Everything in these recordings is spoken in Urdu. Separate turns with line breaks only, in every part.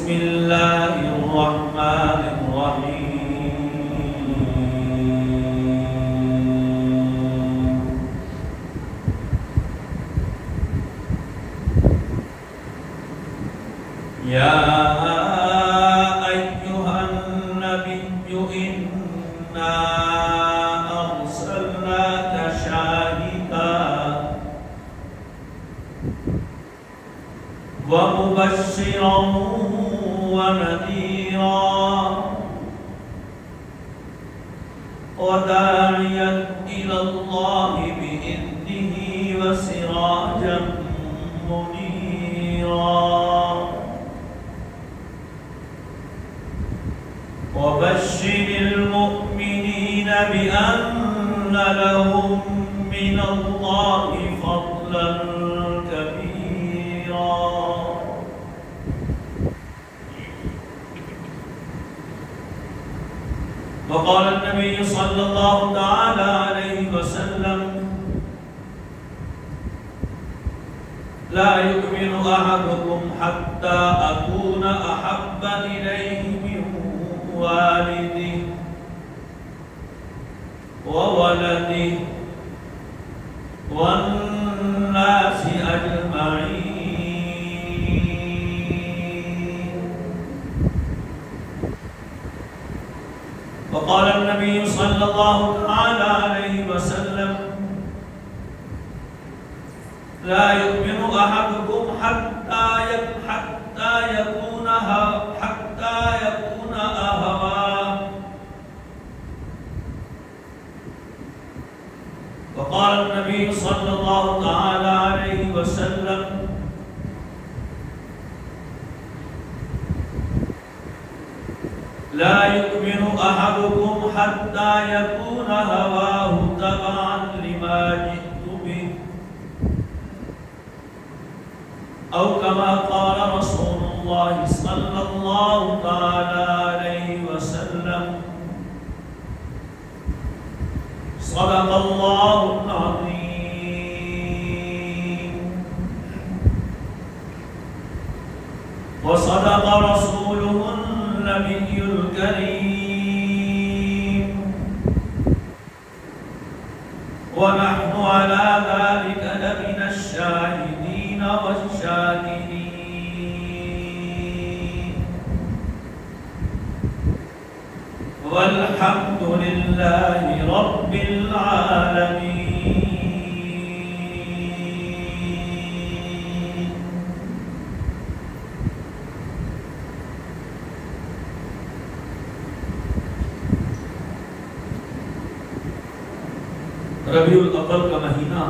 بسم الله الرحمن الرحيم يا أيها النبي إنا أرسلناك شاهدا ومبشرا ونذيرا وداعيا إلى الله بإذنه وسراجا منيرا وبشر المؤمنين بأن لهم من الله فضلا كبيرا وقال النبي صلى الله تعالى عليه وسلم لا يؤمن أحدكم حتى أكون أحب إليه من والده وولده والناس أجمعين. وقال النبي صلى الله تعالى عليه وسلم لا يؤمن أحدكم حتى يكون أهواه. وقال النبي صلى الله تعالى عليه وسلم لا يؤمن أحدكم حتى يكون هواه تبعا لما جئت به أو كما قال رسول الله صلى الله تعالى عليه وسلم. صدق الله العظيم وصدق رسوله النبي الكريم ونحن على ذلك لمن الشاهدين والشاكرين والحمد لله رب العالمين. ربیع الاول کا مہینہ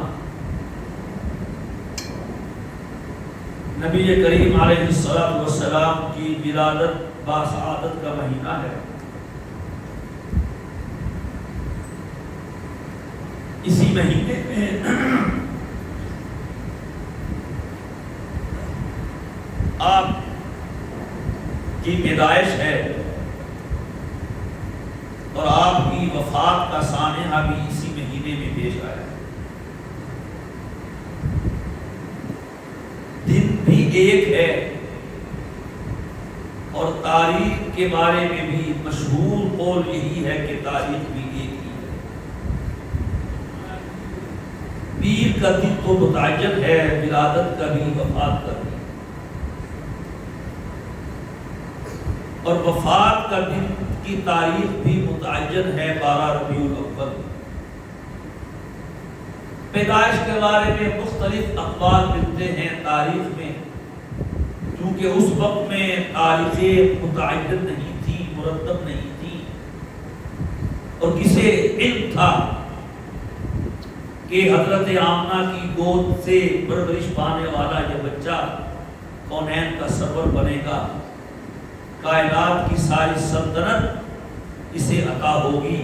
نبی کریم علیہ السلام کی ولادت باسعادت کا مہینہ ہے. اسی مہینے میں آپ کی پیدائش ہے اور آپ کی وفات کا سانحہ بھی اسی مہینے میں پیش آیا ہے. دن بھی ایک ہے اور تاریخ کے بارے میں بھی مشہور قول یہی ہے کہ تاریخ بھی ایک ہی ہے. پیر کا دن تو متعین ہے، ولادت کا بھی، وفات کا بھی. اور وفات کا دن کی تاریخ بھی متعین ہے 12 ربیع الاول. پیدائش کے بارے میں مختلف اقوال ملتے ہیں تاریخ میں، کیونکہ اس وقت میں تاریخیں متعین نہیں تھی، مرتب نہیں تھی، اور کسے علم تھا کہ حضرت آمنہ کی گود سے پرورش پانے والا یہ بچہ کونین کا سرور بنے گا، کائنات کی ساری سلطنت اسے عطا ہوگی.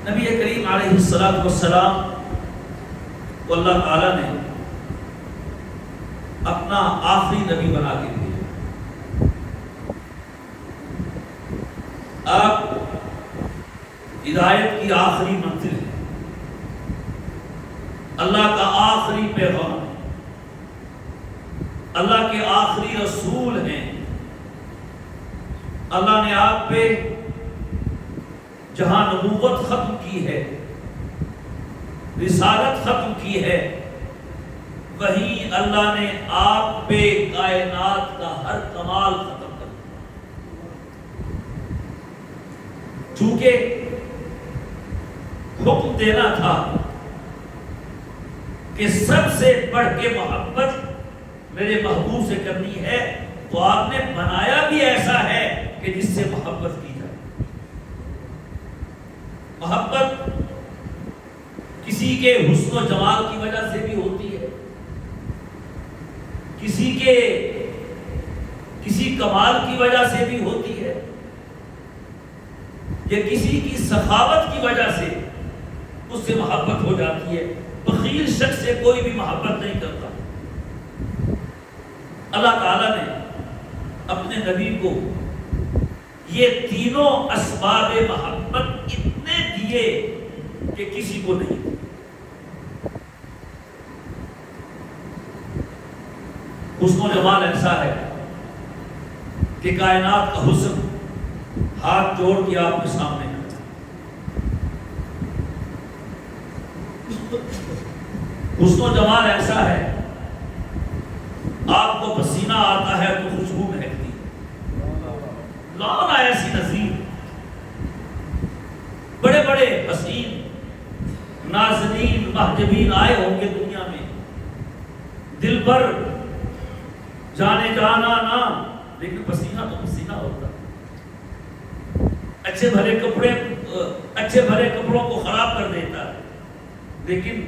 نبی کریم علیہ السلام کو اللہ تعالیٰ نے اپنا آخری نبی بنا کے دیا. آپ ہدایت کی آخری منزل ہے، اللہ کا آخری پیغام. اللہ کے آخری رسول ہیں. اللہ نے آپ پہ جہاں نبوت ختم کی ہے، رسالت ختم کی ہے، وہیں اللہ نے آپ پہ کائنات کا ہر کمال ختم کر دیا. چونکہ حکم دینا تھا کہ سب سے بڑھ کے محبت میرے محبوب سے کرنی ہے، تو آپ نے بنایا بھی ایسا ہے کہ جس سے محبت کی جائے. محبت کسی کے حسن و جمال کی وجہ سے بھی ہوتی ہے، کسی کمال کی وجہ سے بھی ہوتی ہے، یا کسی کی سخاوت کی وجہ سے اس سے محبت ہو جاتی ہے. بخیل شخص سے کوئی بھی محبت نہیں کرتا. اللہ تعالیٰ نے اپنے نبی کو یہ تینوں اسباب محبت اتنے دیے کہ کسی کو نہیں. حسن و جمال ایسا ہے کہ کائنات کا حسن ہاتھ جوڑ کے آپ کے سامنے ہے. حسن و جمال ایسا ہے، آپ کو پسینہ آتا ہے تو خوشبو مہکتی ہے. لانا ایسی نظیر، بڑے بڑے حسین نازنین محجبین آئے ہوں گے دنیا میں، دل پر جانے جانا نام، لیکن پسینہ تو پسینہ ہوتا. اچھے بھلے کپڑوں کو خراب کر دیتا ہے، لیکن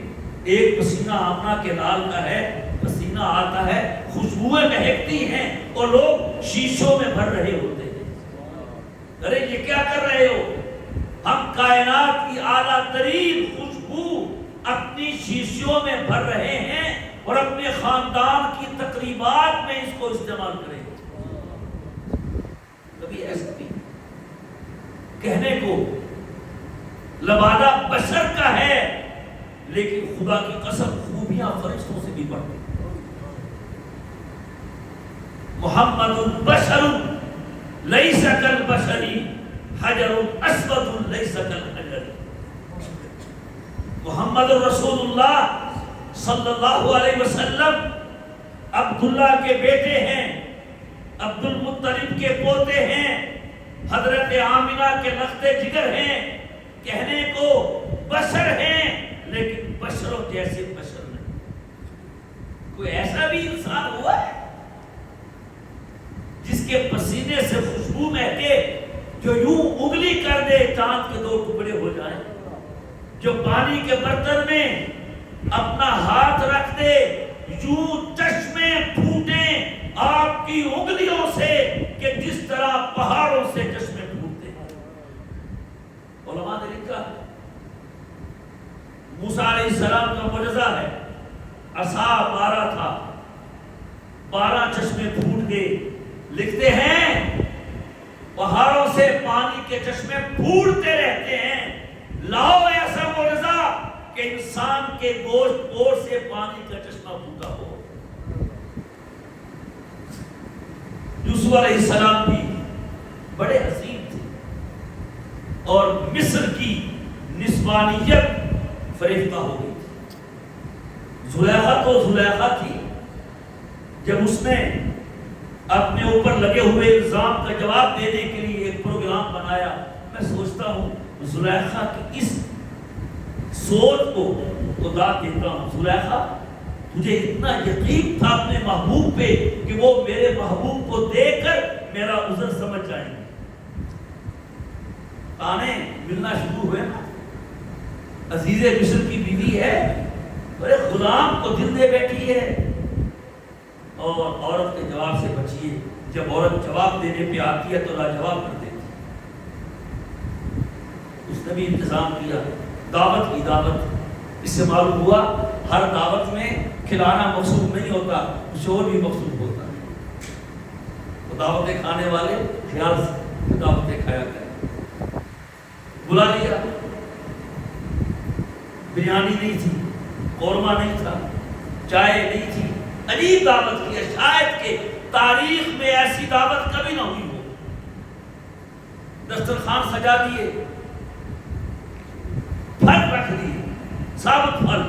ایک پسینہ آمنہ کے لال کا ہے، پسینہ آتا ہے، خوشبوئیں مہکتی ہیں اور لوگ شیشوں میں بھر رہے ہوتے ہیں. ارے یہ کیا کر رہے ہو؟ ہم کائنات کی اعلیٰ ترین خوشبو اپنی شیشوں میں بھر رہے ہیں اور اپنے خاندان کی تقریبات میں اس کو استعمال کریں. کبھی ایسا بھی کہنے کو لبادہ بشر کا ہے، لیکن خدا کی قسم خوبیاں فرشتوں سے بھی بڑھتی. محمد بشر لیس کالبشر حجر اسود لیس کالحجر. محمد رسول اللہ صلی اللہ علیہ وسلم عبداللہ کے بیٹے ہیں، عبد المطلب کے پوتے ہیں، حضرت آمنہ کے لختے جگر ہیں. کہنے کو بشر ہیں لیکن بشروں جیسے بشر نہیں. کوئی ایسا بھی انسان ہوا ہے جس کے پسینے سے خوشبو مہکے، جو یوں انگلی کر دے چاند کے 2 ٹکڑے ہو جائیں، جو پانی کے برتن میں اپنا ہاتھ رکھ دے یوں چشمے پھوٹیں آپ کی انگلیوں سے کہ جس طرح پہاڑوں سے چشمے پھوٹتے ہیں. علماء نے لکھا موسیٰ علیہ السلام کا معجزہ ہے، عصا 12 تھا، 12 چشمے پھوٹ گئے. لکھتے ہیں پہاڑوں سے پانی کے چشمے پھوٹتے رہتے ہیں. لاؤ ایسا معجزہ کہ انسان کے گوشت پوش سے پانی کا چشمہ پھوٹا ہو. یوسف علیہ السلام بھی بڑے حسین تھے اور مصر کی نسوانیت فریفتہ ہو گئی تھی. زلیخا تو زلیخا تھی. جب اس نے اپنے اوپر لگے ہوئے الزام کا جواب دینے کے لیے ایک پروگرام بنایا، میں سوچتا ہوں زلیخا کی اس سوچ کو خدا دیتا ہوں. زلیخا تجھے اتنا یقین تھا اپنے محبوب پہ کہ وہ میرے محبوب کو دیکھ کر میرا عذر سمجھ جائیں گے. آنے ملنا شروع ہوئے نا، عزیز مصر کی بیوی ہے، بڑے غلام کو دل دے بیٹھی ہے، اور عورت کے جواب سے بچیے. جب عورت جواب دینے پہ آتی ہے تو لاجواب کر دیتی. اس نے بھی انتظام کیا، دعوت کی دعوت. اس سے معلوم ہوا ہر دعوت میں کھلانا مقصود نہیں ہوتا، کچھ اور بھی مقصود ہوتا ہے. تو دعوتیں کھانے والے خیال سے دعوتیں کھایا کریں. بلا لیا، بریانی نہیں تھی، قورمہ نہیں تھا، چائے نہیں تھی، عجیب دعوت کی ہے، شاید کہ تاریخ میں ایسی دعوت کبھی نہ ہوئی ہو۔ دسترخوان سجا دیے، پھل رکھ دیے، ثابت پھل،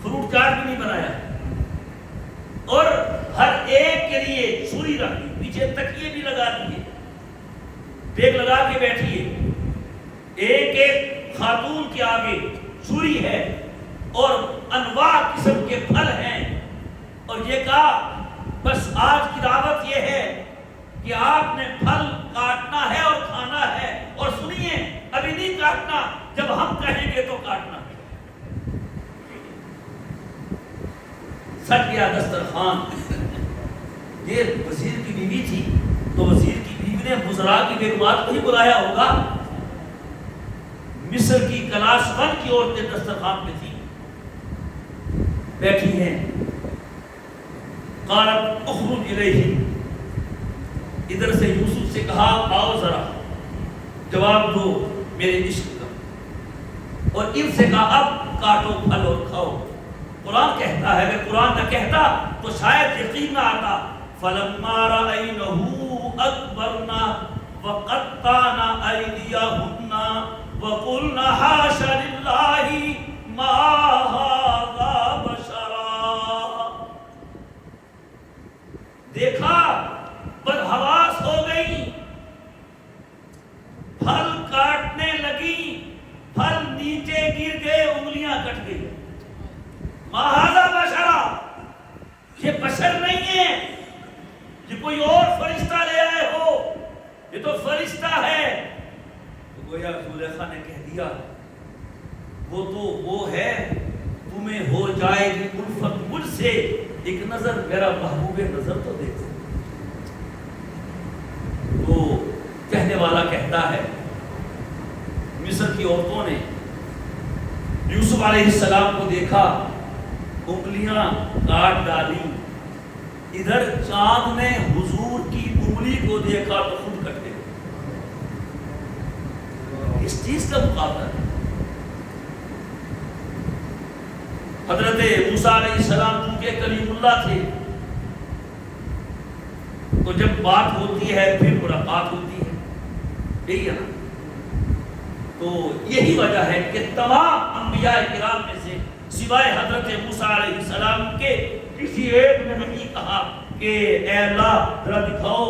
فروٹ چاٹ بھی نہیں بنایا، اور ہر ایک کے لیے چھری رکھ دی، پیچھے تکیے بھی لگا دیے، ٹیک لگا کے بیٹھیے، ایک ایک خاتون کے آگے چھری ہے اور انواع قسم کے پھل ہیں، اور یہ کہا بس آج کی دعوت یہ ہے کہ آپ نے پھل کاٹنا ہے اور کھانا ہے، اور سنیے ابھی نہیں کاٹنا، جب ہم کہیں گے تو کاٹنا ہے۔ سٹ گیا دسترخوان۔ یہ وزیر کی بیوی تھی، تو وزیر کی بیوی نے وزراء کی بیگمات کو ہی بلایا ہوگا۔ مصر کی کلاس ون کی عورتیں دسترخوان پہ تھی، بیٹھی ہیں۔ قالت اخرج الیہم، ادھر سے یوسف سے کہا آؤ ذرا جواب دو میرے عشق کا، اور ان سے کہا اب کاٹو پھل اور کھاؤ۔ قرآن کہتا ہے، اگر قرآن نہ کہتا تو شاید یقین نہ آتا۔ فلما رأینہ اکبرنا وقطعنا ایدیہن وقلنا حاش للہ ما ھذا بشرا، دیکھا بدحواس ہو گئی، پھل کاٹنے لگی، پھل نیچے گر گئے، انگلیاں کٹ گئی۔ ما ھذا بشرا، یہ بشر نہیں ہے، یہ کوئی اور فرشتہ لے آئے ہو، یہ تو فرشتہ ہے۔ تو گویا زلیخا نے کہہ دیا وہ تو وہ ہے، تمہیں ہو جائے گی الفت مجھ سے، ایک نظر میرا محبوب نظر تو دیکھو۔ تو کہنے والا کہتا ہے مصر کی عورتوں نے یوسف علیہ السلام کو دیکھا، انگلیاں کاٹ ڈالی، ادھر چاند نے حضور کی انگلی کو دیکھا تو خود کٹ گئے۔ اس چیز کا مقابلہ حضرت موسیٰ علیہ السلام چونکہ کلیم اللہ تھے، تو جب بات ہوتی ہے پھر ملاقات ہوتی ہے، یہی ہے نا۔ تو یہی وجہ ہے کہ تمام انبیاء کرام میں سے سوائے حضرت موسیٰ علیہ السلام کے کسی ایک نے نہیں کہا کہ اے اللہ ذرا دکھاؤ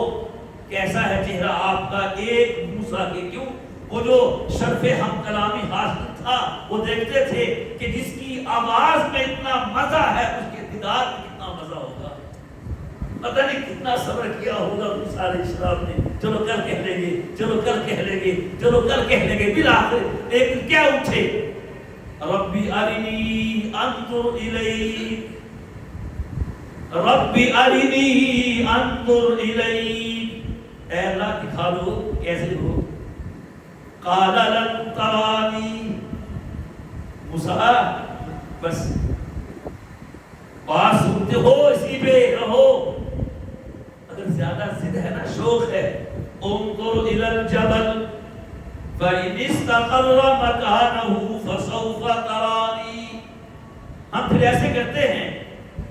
کیسا ہے چہرہ آپ کا، ایک موسیٰ کے کیوں، وہ جو شرف ہم کلامی حاصل تھا، وہ دیکھتے تھے کہ جس کی آواز میں اتنا مزہ ہے اس کے دیدار میں کتنا مزہ ہوگا۔ پتہ نہیں کتنا صبر کیا ہوگا موسیٰ علیہ السلام نے، چلو کل کہہ لیں گے، چلو کل کہہ لیں گے، چلو کل کہہ لیں گے، بالآخر ایک کیا اٹھے، ربی ارنی انظر الیک، ربی ارنی انظر الیک، اے اللہ دکھا دو کیسے ہو۔ قال لن ترانی، موسیٰ بس بات سنتے ہو اسی پہ رہو، اگر زیادہ ضد ہے نا، شوق ہے، انظر الی الجبل فإن استقر مكانه فسوف ترانی۔ ہم پھر ایسے کرتے ہیں،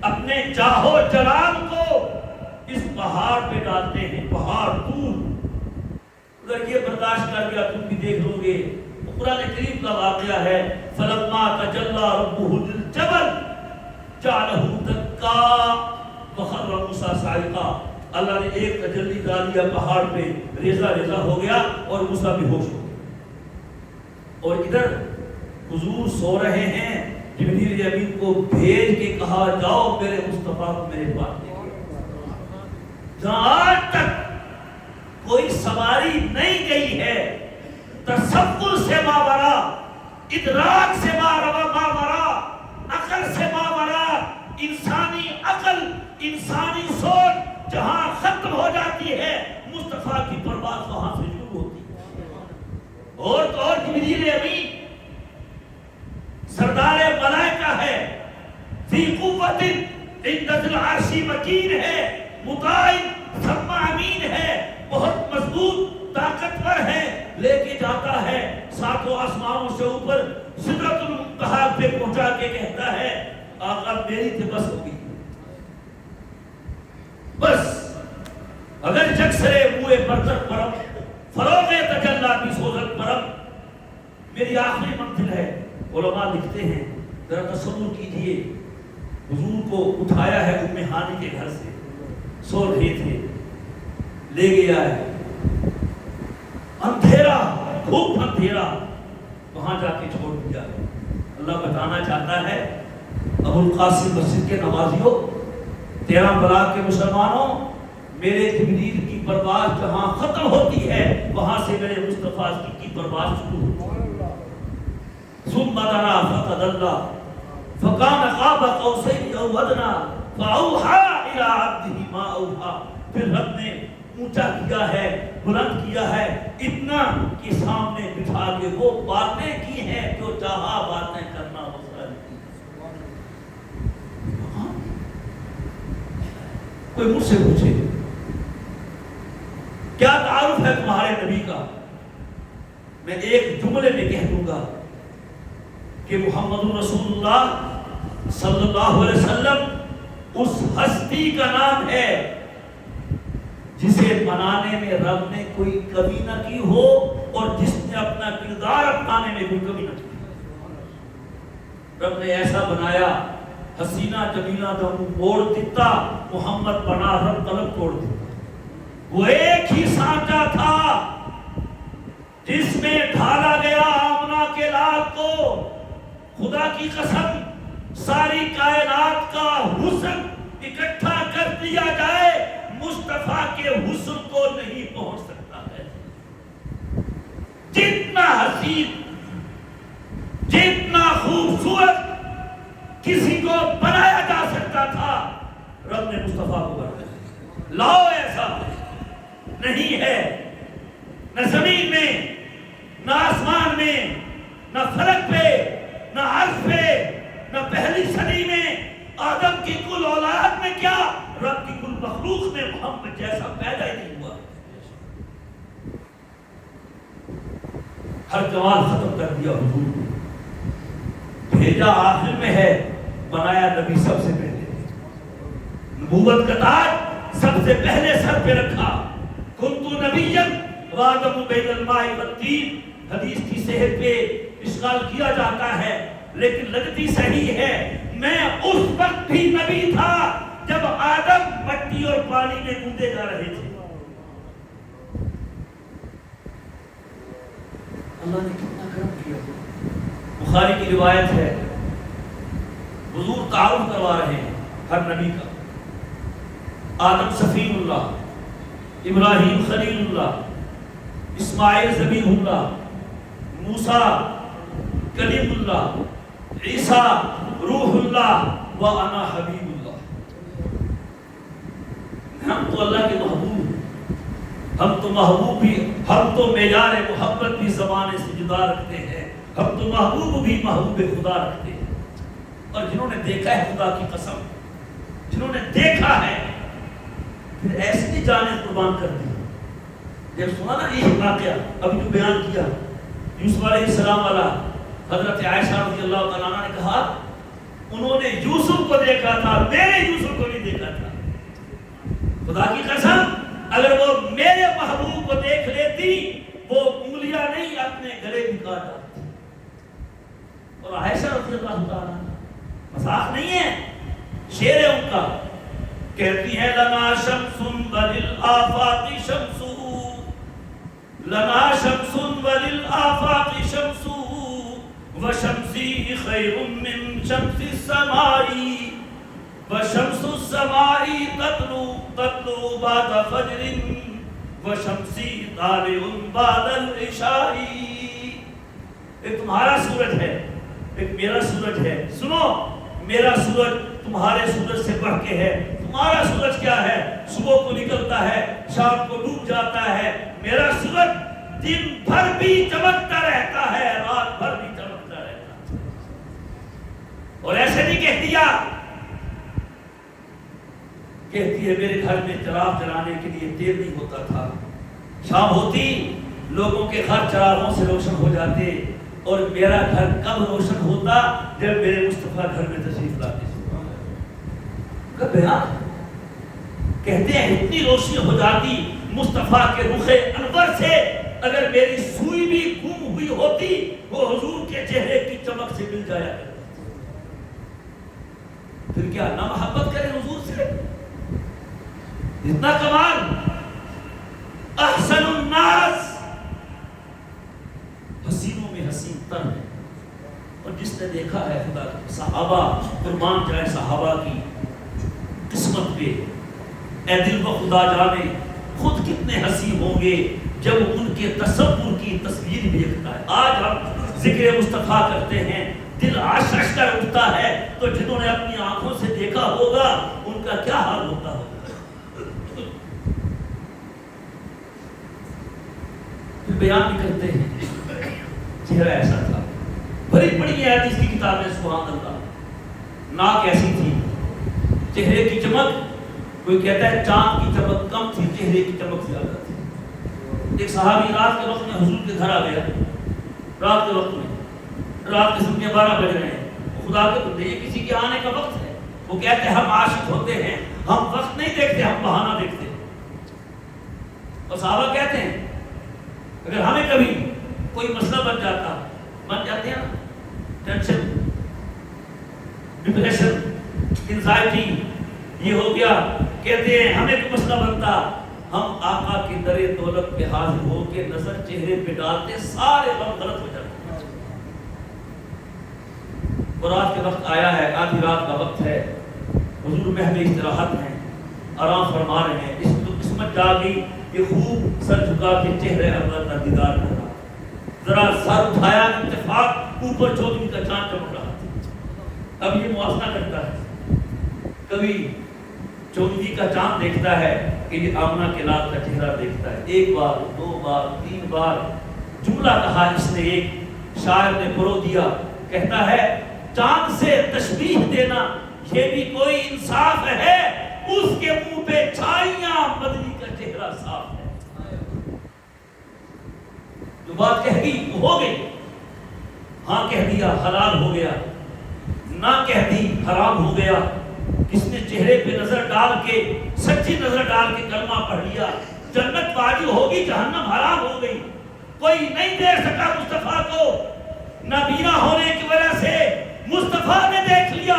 اپنے چاہو جلال کو اس پہاڑ پہ ڈالتے ہیں، پہاڑ دور، اگر یہ برداشت کر گیا تم بھی دیکھ لو گے۔ قرآن کریم کا واقعہ ہے، فلما تجلی ربہ للجبل جعلہ دکا وخر موسیٰ صاعقا، اللہ نے ایک تجلی ڈال دیا پہاڑ پہ، ریزہ ریزہ ہو گیا اور موسیٰ بھی ہوش ہو گیا۔ اور ادھر حضور سو رہے ہیں، جبریل امین کو بھیج کے کہا جاؤ میرے مصطفیٰ کو میرے پاس لے کے، جہاں آج تک کوئی سواری نہیں گئی ہے، تصور سے ماورا، ادراک سے ماورا، عقل سے ماورا، انسانی عقل، انسانی سوچ جہاں ختم ہو جاتی ہے، مصطفیٰ کی پرواز وہاں سے شروع ہوتی ہے۔ اور تو اور جبریل امین سردار ملائکہ ہے، ذی قوت عند ذی العرش مکین ہے، مطاع ثم امین ہے، بہت مضبوط طاقتور ہے، لے کے جاتا ہے ساتوں آسمانوں سے اوپر، سدرۃ المنتہا پہ پہنچا کے کہتا ہے آقا میری تو بس ہوگی، بس اگر جگسرے ہوئے برتر پرم فروغ تجلا بھی سوزن پرم میری آخری منزل ہے. علماء لکھتے ہیں ذرا تصور کیجئے حضور کو اٹھایا ہے ام ہانی کے گھر سے, سو رہے تھے, لے گیا ہے, اندھیرا خوب اندھیرا, وہاں جا کے چھوڑ دیا ہے. اللہ بتانا چاہتا ہے ابو القاسم مسجد کے نمازیوں, 13 بلاک کے مسلمانوں, میرے جبریل کی پرواز جہاں ختم ہوتی ہے وہاں سے میرے مصطفیٰ کی پرواز شروع ہوتی ہے. ثم دنا فتدلى فكان قاب قوسين او ادنى فاوحى الى عبده ما اوحى. پھر رب نے اونچا کیا ہے, بلند کیا ہے اتنا کہ سامنے بٹھا کے وہ باتیں کی ہیں جو چاہا باتیں کرنا مسئلہ کی. کوئی مجھ سے پوچھے کیا تعارف ہے تمہارے نبی کا, میں ایک جملے میں کہہ دوں گا کہ محمد رسول اللہ صلی اللہ علیہ وسلم اس ہستی کا نام ہے جسے بنانے میں رب نے کوئی کمی نہ کی ہو اور جس نے اپنا کردار اپنانے میں کوئی کمی نہ کی. رب نے ایسا بنایا حسینہ جمیلہ دم موڑ دیتا, محمد بنا رب طلب توڑ دیتا. وہ ایک ہی سانچہ تھا جس میں ڈھالا گیا آمنہ کے لال کو. خدا کی قسم ساری کائنات کا حسن اکٹھا کر دیا جائے مصطفیٰ کے حسن کو نہیں پہنچ سکتا ہے. جتنا حسین جتنا خوبصورت کسی کو بنایا جا سکتا تھا رب نے مصطفیٰ کو بنایا. لاؤ ایسا نہیں ہے, نہ زمین میں نہ آسمان میں نہ فلک پہ نہ عرش پہ نہ پہلی صدی میں آدم کی کل اولاد میں کیا رب کی کل مخلوق میں محمد جیسا پیدا ہی نہیں ہوا. ہر جمال ختم کر دیا حضور نے, بھیجا آخر میں ہے, بنایا نبی سب سے پہلے, نبوت کا تاج سب سے پہلے سر پہ رکھا. کنتو نبیًا وآدم بین الماء والطین. حدیث کی صحت پہ اشغال کیا جاتا ہے لیکن لگتی صحیح ہے, میں اس وقت بھی نبی تھا جب آدم مٹی اور پانی میں گوندے جا رہے تھے. اللہ نے کتنا کرم کیا. بخاری کی روایت ہے حضور تعارف کروا رہے ہیں ہر نبی کا. آدم صفی اللہ, ابراہیم خلیل اللہ, اسماعیل ذبیح اللہ, موسیٰ کلیم اللہ, عیسیٰ روح اللہ و انا حبیب اللہ. ہم تو اللہ کے محبوب, ہم تو محبوب بھی, ہم تو معیار محبت بھی زمانے سے جدا رکھتے ہیں, ہم تو محبوب بھی محبوب خدا رکھتے ہیں. اور جنہوں نے دیکھا ہے خدا کی قسم, جنہوں نے دیکھا ہے پھر ایسی جانیں قربان کر دی. جب سنا نا یہ واقعہ ابھی جو بیان کیا یوسف علیہ السلام والا, حضرت عائشہ رضی اللہ تعالیٰ عنہ نے کہا انہوں نے یوسف کو دیکھا تھا, میرے یوسف کو نہیں دیکھا تھا. خدا کی قسم اگر وہ میرے محبوب کو دیکھ لیتی وہ انگلیاں نہیں اپنے گلے بھی کاٹ ڈالتی. اور عائشہ رضی اللہ تعالیٰ مذاق نہیں ہے, شعر ہے ان کا, کہتی ہے لنا شمس وللآفاق شمس, لنا شمس وللآفاق شمس وشمسی خیر من شمس السماء وشمس السماء تطلع بعد فجر وشمسی طالع بعد العشاء. ایک تمہارا سورج ہے, ایک میرا سورج ہے. سنو, میرا سورج تمہارے سورج سے بڑھ کے ہے. تمہارا سورج کیا ہے, صبح کو نکلتا ہے شام کو ڈوب جاتا ہے. میرا سورج دن بھر بھی چمکتا رہتا ہے, رات بھر بھی چمکتا رہتا ہے. اور ایسے نہیں کہتی ہے میرے گھر میں چراغ جلانے کے لیے دیر نہیں ہوتا تھا, شام ہوتی لوگوں کے گھر چراغوں سے روشن ہو جاتے, اور میرا گھر کب روشن ہوتا جب میرے مصطفیٰ گھر میں تشریف لاتے. کہتے ہیں اتنی روشنی ہو جاتی مصطفیٰ کے رخ انور سے، اگر میری سوئی بھی گم ہوئی ہوتی وہ حضور کے چہرے کی چمک سے مل جایا کرتی۔ پھر کیا نہ محبت کرے حضور سے؟ اتنا کمال، احسن الناس، حسینوں میں حسین تر ہے۔ اور جس نے دیکھا ہے خدا کے صحابہ، قربان جائے صحابہ کی قسمت پہ، اے دل و خدا جانے خود کتنے حسین ہوں گے جب ان کے تصور کی تصویر دیکھتا ہے۔ آج ہم ذکر مصطفیٰ کرتے ہیں، دل آشش کر اٹھتا ہے، تو جنہوں نے اپنی آنکھوں سے دیکھا ہوگا ان کا کیا حال ہوتا ہوگا۔ پھر بیان بھی کرتے ہیں چہرہ ایسا تھا، بڑی بڑی حدیث کی کتابیں، سبحان اللہ، ناک ایسی تھی، چہرے کی چمک، کوئی کہتا ہے چاند کی چمک کم تھی، چہرے کی چمک زیادہ تھی۔ ایک صحابی رات کے وقت میں حضور کے گھر آ گیا، رات کے وقت میں، رات کے سمجھے 12 بج رہے ہیں، خدا کے بندے یہ کسی کے آنے کا وقت ہے، وہ کہتے ہیں ہم عاشق ہوتے ہیں، ہم وقت نہیں دیکھتے، ہم بہانہ دیکھتے ہیں۔ اور صحابہ کہتے ہیں اگر ہمیں کبھی کوئی مسئلہ بن جاتے ہیں نا، ٹینشن، ڈپریشن، انزائٹی، یہ ہو گیا، کہتے ہیں ہمیں کوئی مسئلہ بنتا، ہم آقا کی در دولت پہ حاضر ہو کے نظر چہرے پہ ڈالتے، سارے غم غلط ہو جاتے۔ اور رات کے وقت آیا ہے، آدھی رات کا وقت ہے، حضور محل استراحت ہیں، آرام فرما رہے ہیں، اس کو قسمت جاگی کہ خوب سر جھکا کے چہرے انور کا دیدار کر رہا، ذرا سر اٹھایا، اتفاق اوپر چودھری کا چاند چمک رہا تھا۔ اب یہ موازنہ کرتا ہے، کبھی چودھری کا چاند دیکھتا ہے کہ یہ آمنہ کے لال کا چہرہ دیکھتا ہے، ایک بار، 2 بار، 3 بار جملہ کہا اس نے، ایک شاعر نے پرو دیا، کہتا ہے چاند سے تشبیہ دینا یہ بھی کوئی انصاف ہے، اس کے منہ پہ چھائیاں، مدنی کا چہرہ صاف ہے۔ جو بات کہہ گئی وہ ہو گئی، ہاں کہہ دیا حلال ہو گیا، نہ کہہ دی حرام ہو گیا۔ کس نے چہرے پہ نظر ڈال کے، سچی نظر ڈال کے کلمہ پڑھ لیا، جنت واجب ہوگی، جہنم حرام ہو گئی۔ کوئی نہیں دیکھ سکا مصطفیٰ کو، نابینا ہونے کی وجہ سے مصطفیٰ نے دیکھ لیا،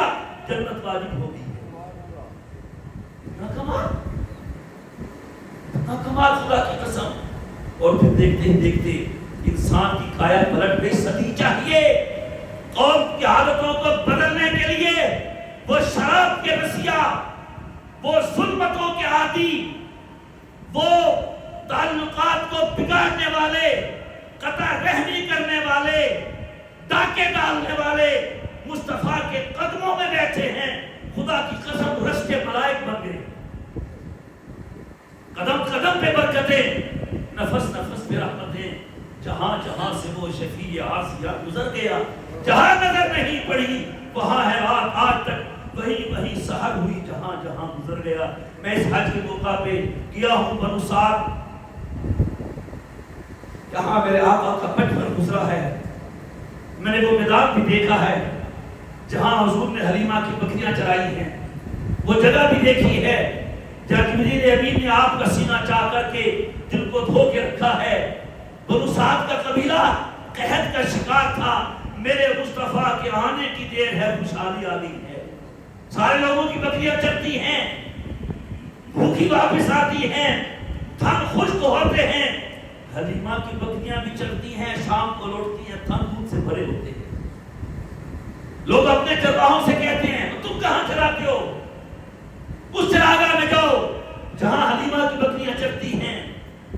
جنت واجب ہوگی۔ اتنا کمال خدا کی قسم۔ اور پھر دیکھتے ہی دیکھتے انسان کی کایا پلٹ گئی۔ صدی چاہیے قوم کی حالتوں کو بدلنے کے لیے، وہ شراب کے رسیا، وہ ظلمتوں کے عادی، وہ تعلقات کو بگاڑنے والے، قطع رحمی کرنے والے، ڈاکے ڈالنے والے مصطفیٰ کے قدموں میں بیٹھے ہیں۔ خدا کی قسم رش کے ملائک بن گئے، قدم قدم پہ برکتیں، نفس نفس پہ رحمتیں، جہاں جہاں سے وہ شفیع آسیہ گزر گیا، جہاں نظر نہیں پڑی وہاں ہے رات آج تک، وہی وہی سحر ہوئی جہاں جہاں گزر گیا۔ میں اس حج کے موقع پہ گیا ہوں بنو سعد، جہاں میرے آقا کا پٹھر گزرا ہے، میں نے وہ میدان بھی دیکھا ہے جہاں حضور نے حلیمہ کی بکریاں چرائی ہیں، وہ جگہ بھی دیکھی ہے جہاں جبریل امین نے آپ کا سینہ چاہ کر کے دل کو دھو کے رکھا ہے۔ بنو سعد کا قبیلہ قحط کا شکار تھا، میرے مصطفیٰ کے آنے کی دیر ہے، خوشحالی آ گئی ہے، سارے لوگوں کی بکریاں چرتی ہیں، بھوکی واپس آتی ہیں، تھن خشک ہوتے ہیں، حلیمہ کی بکریاں بھی چلتی ہیں، شام کو لوٹتی ہیں، تھن دودھ سے بھرے ہوتے ہیں۔ لوگ اپنے چرواہوں سے کہتے ہیں تم کہاں چراتے ہو؟ اس چراگاہ میں جاؤ جہاں حلیمہ کی بکریاں چرتی ہیں۔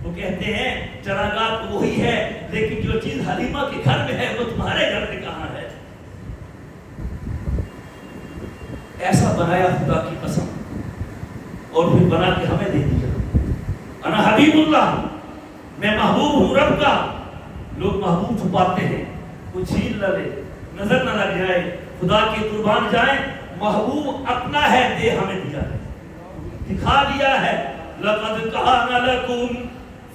وہ کہتے ہیں چراگاہ تو وہی ہے، لیکن جو چیز حلیمہ کے گھر میں ہے وہ تمہارے گھر میں کہاں ہے؟ ایسا بنایا خدا کی قسم، اور پھر بنا کے ہمیں دے دیا۔ انا حبیب اللہ، میں محبوب ہوں رب کا۔ لوگ محبوب چھپاتے ہیں، کوئی چھین نہ لے، نظر نہ لگ جائے، خدا کی قربان جائیں، محبوب اپنا ہے، دے ہمیں دیا ہے، دکھا دیا ہے۔ لقد کان لکم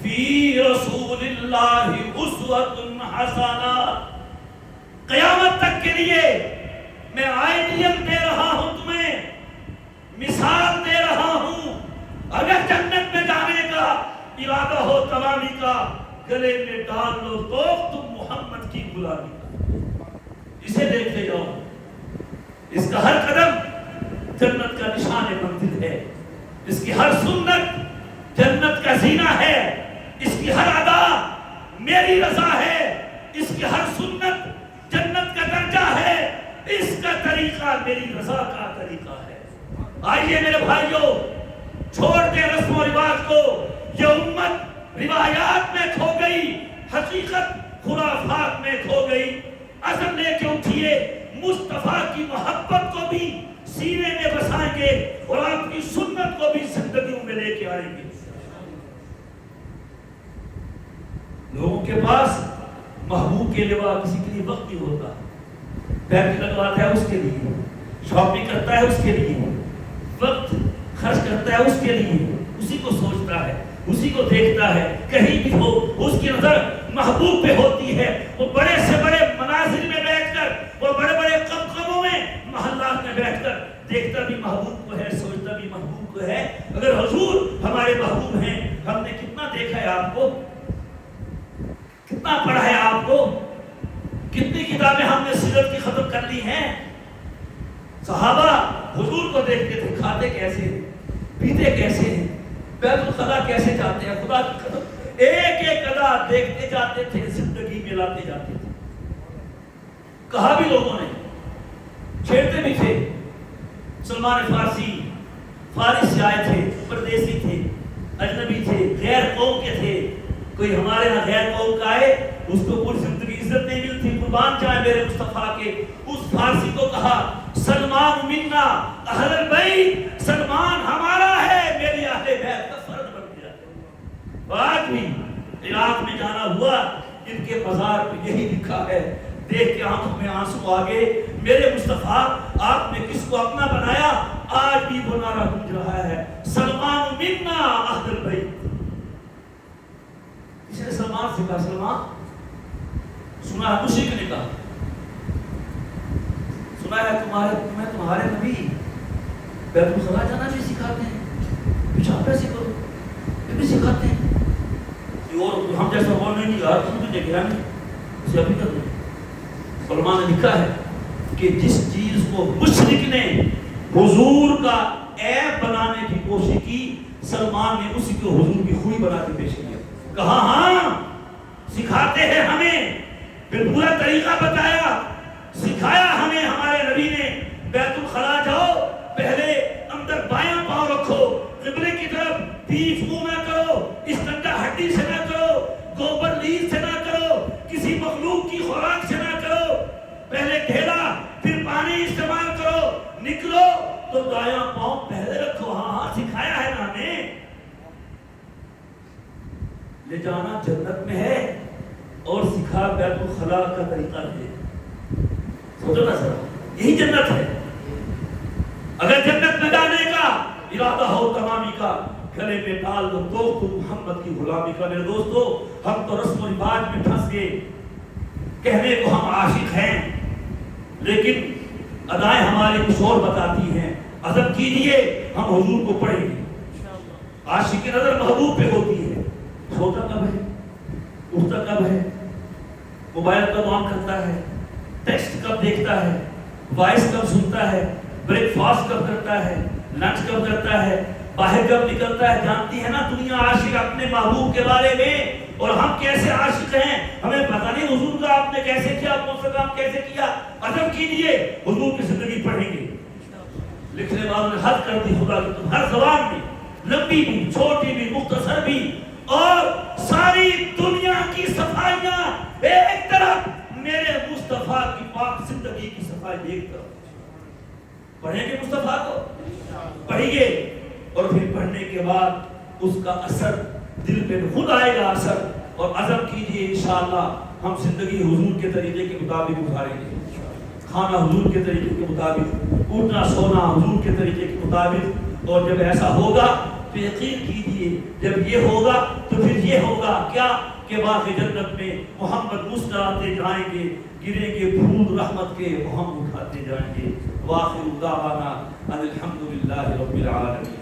فی رسول اللہ اسوۃ حسنہ، قیامت تک کے لیے میں آئیڈیل دے رہا ہوں، تمہیں مثال دے رہا ہوں، گلے میں ڈال لو تو تم محمد کی غلامی کا. اسے دیکھتے جاؤ، اس کا ہر قدم جنت کا نشان منزل ہے، اس کی ہر سنت جنت کا زینہ ہے، اس کی ہر ادا میری رضا ہے، اس کی ہر سنت جنت کا درجہ ہے، اس کا طریقہ میری رضا کا طریقہ ہے. آئیے میرے بھائیوں، چھوڑ دیں رسم و رواج کو. یہ امت روایات میں کھو گئی، حقیقت خرافات میں کھو گئی. عزم لے کے اٹھیے، مصطفیٰ کی محبت کو بھی سینے میں بسائیں گے اور آپ کی سنت کو بھی زندگیوں میں لے کے آئیں گے. لوگوں کے پاس محبوب کے لیے کسی کے لیے وقت نہیں ہوتا، پیسے لگواتا ہے اس کے لیے، شاپنگ کرتا ہے اس کے لیے، وقت خرچ کرتا ہے اس کے لیے، اسی کو سوچتا ہے، اسی کو دیکھتا ہے. کہیں بھی ہو اس کی نظر محبوب پہ ہوتی ہے. وہ بڑے سے بڑے منازل میں بیٹھ کر، وہ بڑے بڑے قمقموں میں محلات میں بیٹھ کر دیکھتا بھی محبوب کو ہے، سوچتا بھی محبوب کو ہے. اگر حضور ہمارے محبوب ہیں، ہم نے کتنا دیکھا ہے آپ کو، کتنا پڑھا ہے آپ کو، کتنی کتابیں ہم نے سیرت کی ختم کر لی ہیں. صحابہ حضور کو دیکھتے تھے، کھاتے کیسے ہیں، پیتے کیسے ہیں، بیت الخلا کیسے جاتے ہیں، خدا کی قدم ایک ایک ادا دیکھتے جاتے تھے، زندگی میں لاتے جاتے تھے. کہا بھی لوگوں نے، چھیڑتے بھی تھے. سلمان فارسی فارس سے آئے تھے، پردیسی تھے، اجنبی تھے، غیر قوم کے تھے. کوئی ہمارے یہاں غیر قوم کا آئے، اس کو پوری زندگی عزت نہیں ملتی. قربان جائے میرے مصطفیٰ کے. اس فارسی کو کہا سلمان منا اہل البیت، سلمان ہمارا ہے، میری اہل بیت کا فرد بن گیا. آج بھی عراق میں جانا ہوا، ان کے مزار پہ یہی لکھا ہے. دیکھ کے آنکھوں میں آنسو آ گئے. میرے مصطفیٰ آپ نے کس کو اپنا بنایا؟ آج بھی وہ نعرہ گونج رہا ہے، سلمان منا اہل البیت. اس نے سلمان سے کہا، سلمان سنا ہے مشرک نے کہا، سنا ہے تمہارے نبی بیت الخلا جانا بھی سکھاتے ہیں، پیشاب کیسے کرو یہ بھی سکھاتے ہیں. اور ہم جیسا بول نہیں یار، تم تو دیکھا نہیں، اسے ابھی کر دیں. علماء نے لکھا ہے کہ جس چیز کو مشرک نے حضور کا عیب بنانے کی کوشش کی، سلمان نے اسی کو حضور کی خوبی بنا کے پیش کیا. کہا ہاں سکھاتے ہیں ہمیں، پھر پورا طریقہ بتایا، سکھایا ہمیں ہمارے نبی نے. بیت الخلا جاؤ، پہلے اندر بایاں پاؤں رکھو، قبلے کی طرف بیچ منہ نہ کرو، استنجا ہڈی سے نہ کرو، گوبر لیز سے نہ کرو، کسی مخلوق کی خوراک سے نہ کرو. پہلے ڈھیلا پھر پانی استعمال کرو، نکلو تو دایاں پاؤں پہلے رکھو. ہاں سکھایا ہے نا ہمیں. لے جانا جنت میں ہے اور سکھا بیت الخلا کا طریقہ ہے. سوچو نا ذرا، یہی جنت ہے. اگر جنت میں جانے کا ارادہ ہو تمامی کا، گلے میں ڈال دو تو تم محمد کی غلامی کا. میرے دوستو، ہم تو رسم و رواج میں پھنس گئے. کہنے کو ہم عاشق ہیں، لیکن ادائیں ہماری کچھ اور بتاتی ہیں. عزم کیجئے ہم حضور کو پڑھیں گے. عاشق کی نظر محبوب پہ ہوتی ہے. سوتا کب ہے، اٹھتا کب ہے، موبائل کب آن کرتا ہے، ٹیکسٹ کب دیکھتا ہے، وائس کب سنتا ہے، بریک فاسٹ کب کرتا ہے، لنچ کب کرتا ہے، باہر کب نکلتا ہے. جانتی ہے نا دنیا عاشق اپنے محبوب کے بارے میں، اور ہم کیسے عاشق ہیں ہمیں پتہ نہیں. حضور کا آپ نے کیسے کیا، کون سا کام کیسے کیا. عزم کیجئے حضور کی زندگی پڑھیں گے. لکھنے والوں نے حد کر دی خدا کی، تم ہر زبان میں، لمبی بھی، چھوٹی بھی، مختصر بھی، اور ساری دنیا کی صفائیاں ایک طرف، میرے مصطفیٰ کی پاک زندگی کی صفائی ایک طرف. پڑھیں گے مصطفیٰ کو، پڑھیں گے، اور پھر پڑھنے کے بعد اس کا اثر دل پہ خود آئے گا اثر. اور عزم کیجئے انشاءاللہ ہم زندگی حضور کے طریقے کے مطابق گزاریں گے. کھانا حضور کے طریقے کے مطابق، اٹھنا سونا حضور کے طریقے کے مطابق. اور جب ایسا ہوگا تو یقین کیجئے جب یہ ہوگا تو پھر یہ ہوگا کیا کہ باغ جنت میں محمد مسکراتے جائیں گے، گریں گے پھول رحمت کے وہ ہم اٹھاتے جائیں گے. واخر دعوانا ان الحمد للہ رب العالمین.